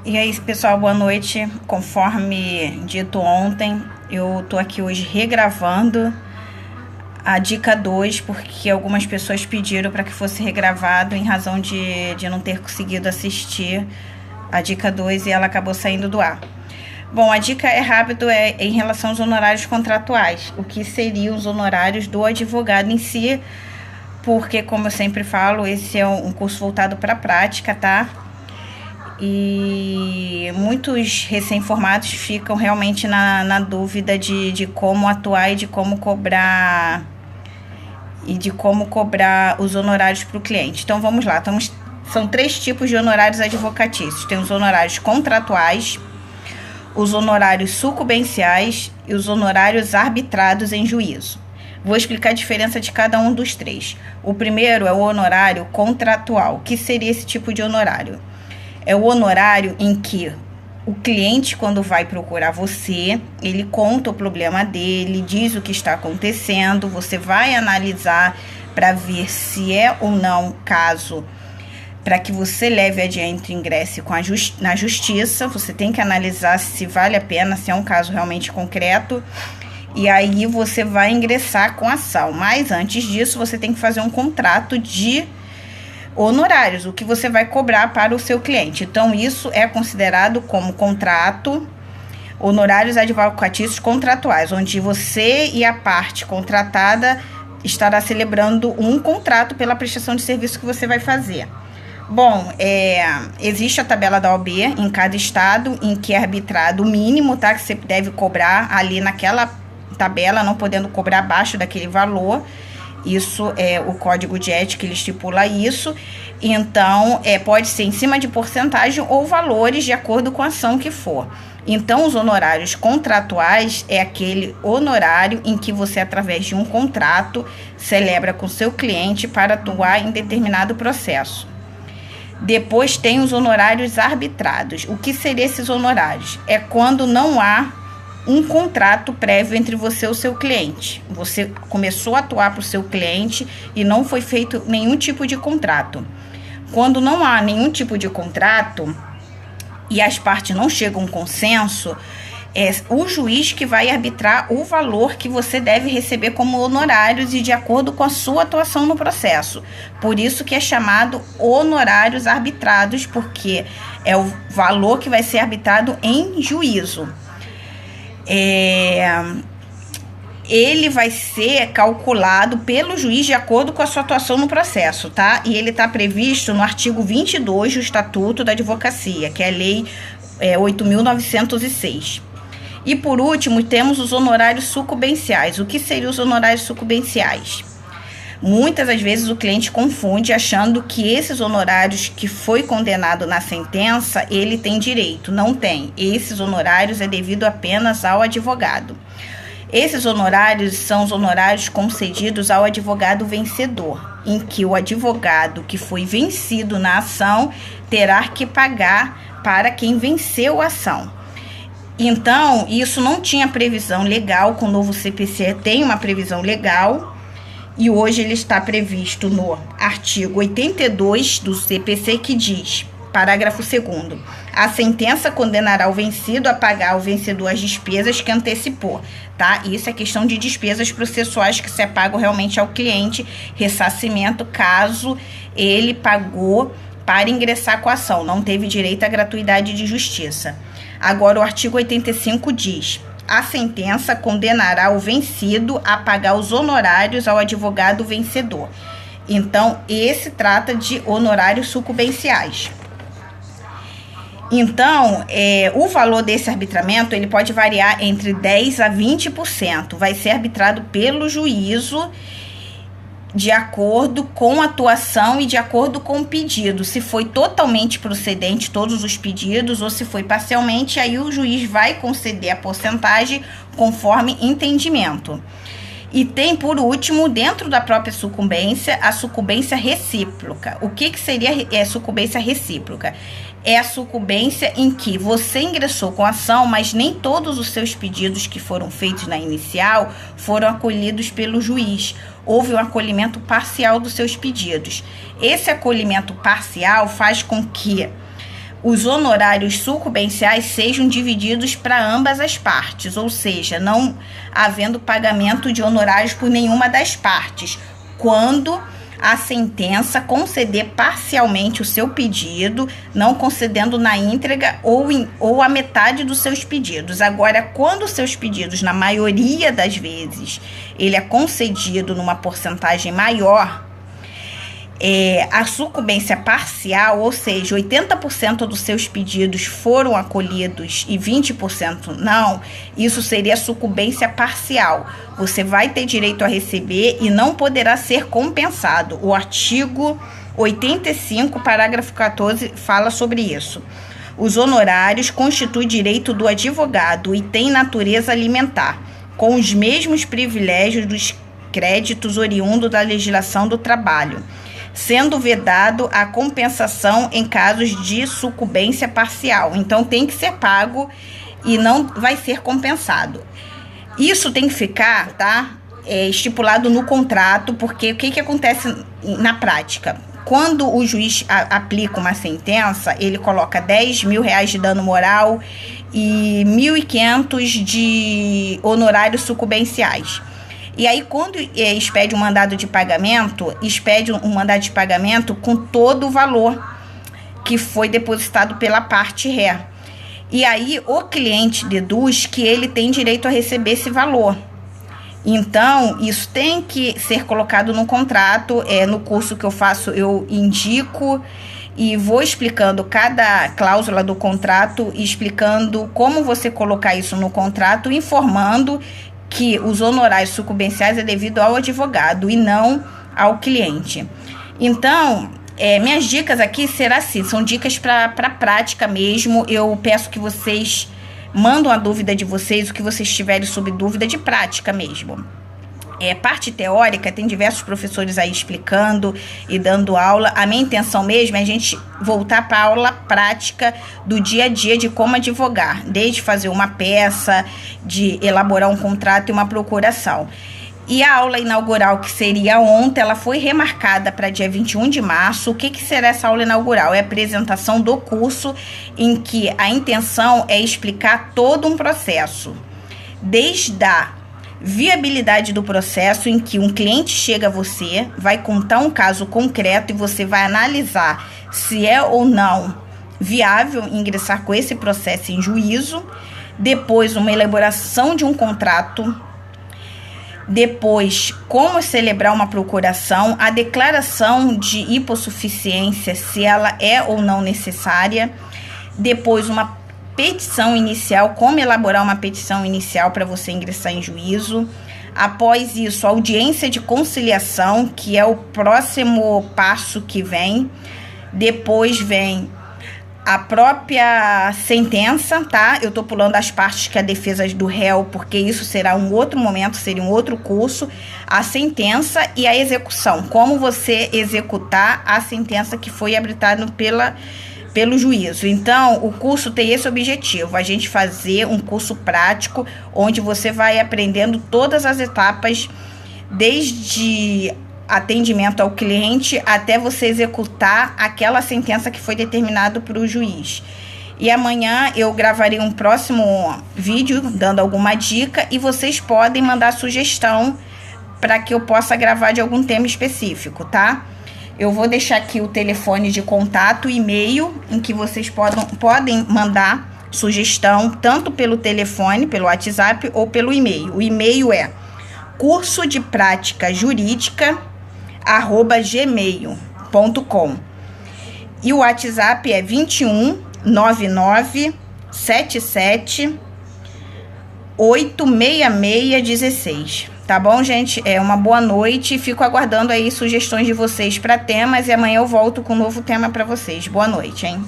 E aí, pessoal, boa noite. Conforme dito ontem, eu tô aqui hoje regravando a dica 2, porque algumas pessoas pediram para que fosse regravado em razão de não ter conseguido assistir a dica 2 e ela acabou saindo do ar. Bom, a dica é rápido, é em relação aos honorários contratuais. O que seriam os honorários do advogado em si, porque, como eu sempre falo, esse é um curso voltado para a prática, tá? E muitos recém-formados ficam realmente na dúvida de como atuar e de como cobrar os honorários para o cliente. Então vamos lá, são 3 tipos de honorários advocatícios. Tem os honorários contratuais, os honorários sucumbenciais e os honorários arbitrados em juízo. Vou explicar a diferença de cada um dos 3. O primeiro é o honorário contratual. O que seria esse tipo de honorário? É o honorário em que o cliente, quando vai procurar você, ele conta o problema dele, diz o que está acontecendo, você vai analisar para ver se é ou não caso para que você leve adiante e ingresse na justiça. Você tem que analisar se vale a pena, se é um caso realmente concreto, e aí você vai ingressar com a ação. Mas antes disso, você tem que fazer um contrato de honorários, o que você vai cobrar para o seu cliente. Então, isso é considerado como contrato, honorários advocatícios contratuais, onde você e a parte contratada estará celebrando um contrato pela prestação de serviço que você vai fazer. Bom, existe a tabela da OAB em cada estado, em que é arbitrado o mínimo, tá, que você deve cobrar ali naquela tabela, não podendo cobrar abaixo daquele valor. Isso é o código de ética, ele estipula isso. Então, pode ser em cima de porcentagem ou valores de acordo com a ação que for. Então, os honorários contratuais é aquele honorário em que você, através de um contrato, celebra com seu cliente para atuar em determinado processo. Depois tem os honorários arbitrados. O que seriam esses honorários? É quando não há um contrato prévio entre você e o seu cliente. Você começou a atuar para o seu cliente e não foi feito nenhum tipo de contrato. Quando não há nenhum tipo de contrato e as partes não chegam a um consenso, é o juiz que vai arbitrar o valor que você deve receber como honorários e de acordo com a sua atuação no processo. Por isso que é chamado honorários arbitrados, porque é o valor que vai ser arbitrado em juízo. Ele vai ser calculado pelo juiz de acordo com a sua atuação no processo, tá? E ele está previsto no artigo 22 do Estatuto da Advocacia, que é a Lei 8.906. E por último, temos os honorários sucumbenciais. O que seriam os honorários sucumbenciais? Muitas das vezes o cliente confunde achando que esses honorários que foi condenado na sentença, ele tem direito. Não tem. Esses honorários é devido apenas ao advogado. Esses honorários são os honorários concedidos ao advogado vencedor, em que o advogado que foi vencido na ação terá que pagar para quem venceu a ação. Então, isso não tinha previsão legal. Com o novo CPC tem uma previsão legal. E hoje ele está previsto no artigo 82 do CPC, que diz, parágrafo 2º, a sentença condenará o vencido a pagar ao vencedor as despesas que antecipou, tá? Isso é questão de despesas processuais que se pagam realmente ao cliente, ressarcimento caso ele pagou para ingressar com a ação, não teve direito à gratuidade de justiça. Agora o artigo 85 diz: a sentença condenará o vencido a pagar os honorários ao advogado vencedor. Então, esse trata de honorários sucumbenciais. Então, o valor desse arbitramento ele pode variar entre 10% a 20%. Vai ser arbitrado pelo juízo de acordo com a atuação e de acordo com o pedido. Se foi totalmente procedente todos os pedidos ou se foi parcialmente, aí o juiz vai conceder a porcentagem conforme entendimento. E tem, por último, dentro da própria sucumbência, a sucumbência recíproca. O que seria a sucumbência recíproca? É a sucumbência em que você ingressou com a ação, mas nem todos os seus pedidos que foram feitos na inicial foram acolhidos pelo juiz. Houve um acolhimento parcial dos seus pedidos. Esse acolhimento parcial faz com que os honorários sucumbenciais sejam divididos para ambas as partes, ou seja, não havendo pagamento de honorários por nenhuma das partes, quando a sentença conceder parcialmente o seu pedido, não concedendo na íntegra ou a metade dos seus pedidos. Agora, quando os seus pedidos, na maioria das vezes, ele é concedido numa porcentagem maior, a sucumbência parcial, ou seja, 80% dos seus pedidos foram acolhidos e 20% não, isso seria sucumbência parcial. Você vai ter direito a receber e não poderá ser compensado. O artigo 85, parágrafo 14, fala sobre isso. Os honorários constituem direito do advogado e têm natureza alimentar, com os mesmos privilégios dos créditos oriundos da legislação do trabalho, sendo vedado a compensação em casos de sucumbência parcial. Então, tem que ser pago e não vai ser compensado. Isso tem que ficar, tá, estipulado no contrato, porque o que acontece na prática? Quando o juiz aplica uma sentença, ele coloca 10 mil reais de dano moral e 1.500 de honorários sucumbenciais. E aí, quando expede um mandado de pagamento, expede um mandado de pagamento com todo o valor que foi depositado pela parte ré. E aí, o cliente deduz que ele tem direito a receber esse valor. Então, isso tem que ser colocado no contrato. No curso que eu faço, eu indico e vou explicando cada cláusula do contrato, explicando como você colocar isso no contrato, informando que os honorários sucumbenciais é devido ao advogado e não ao cliente. Então, minhas dicas aqui serão assim, são dicas para prática mesmo. Eu peço que vocês mandem a dúvida de vocês, o que vocês tiverem sobre dúvida de prática mesmo. Parte teórica, tem diversos professores aí explicando e dando aula. A minha intenção mesmo é a gente voltar para a aula prática do dia a dia de como advogar, desde fazer uma peça, de elaborar um contrato e uma procuração. E a aula inaugural, que seria ontem, ela foi remarcada para dia 21 de março. O que será essa aula inaugural? É a apresentação do curso, em que a intenção é explicar todo um processo, desde a viabilidade do processo, em que um cliente chega a você, vai contar um caso concreto e você vai analisar se é ou não viável ingressar com esse processo em juízo. Depois, uma elaboração de um contrato. Depois, como celebrar uma procuração, a declaração de hipossuficiência, se ela é ou não necessária. Depois, uma petição inicial, como elaborar uma petição inicial para você ingressar em juízo. Após isso, audiência de conciliação, que é o próximo passo que vem. Depois vem a própria sentença, tá? Eu tô pulando as partes que é a defesa do réu, porque isso será um outro momento, seria um outro curso. A sentença e a execução, como você executar a sentença que foi arbitrada pelo juízo. Então, o curso tem esse objetivo, a gente fazer um curso prático, onde você vai aprendendo todas as etapas, desde atendimento ao cliente até você executar aquela sentença que foi determinada para o juiz. E amanhã eu gravarei um próximo vídeo dando alguma dica, e vocês podem mandar sugestão para que eu possa gravar de algum tema específico, tá? Eu vou deixar aqui o telefone de contato, e-mail, em que vocês podem mandar sugestão, tanto pelo telefone, pelo WhatsApp ou pelo e-mail. O e-mail é cursodepraticajuridica@gmail.com e o WhatsApp é 21 99 77 86616. Tá bom, gente? Uma boa noite. Fico aguardando aí sugestões de vocês para temas, e amanhã eu volto com um novo tema para vocês. Boa noite, hein?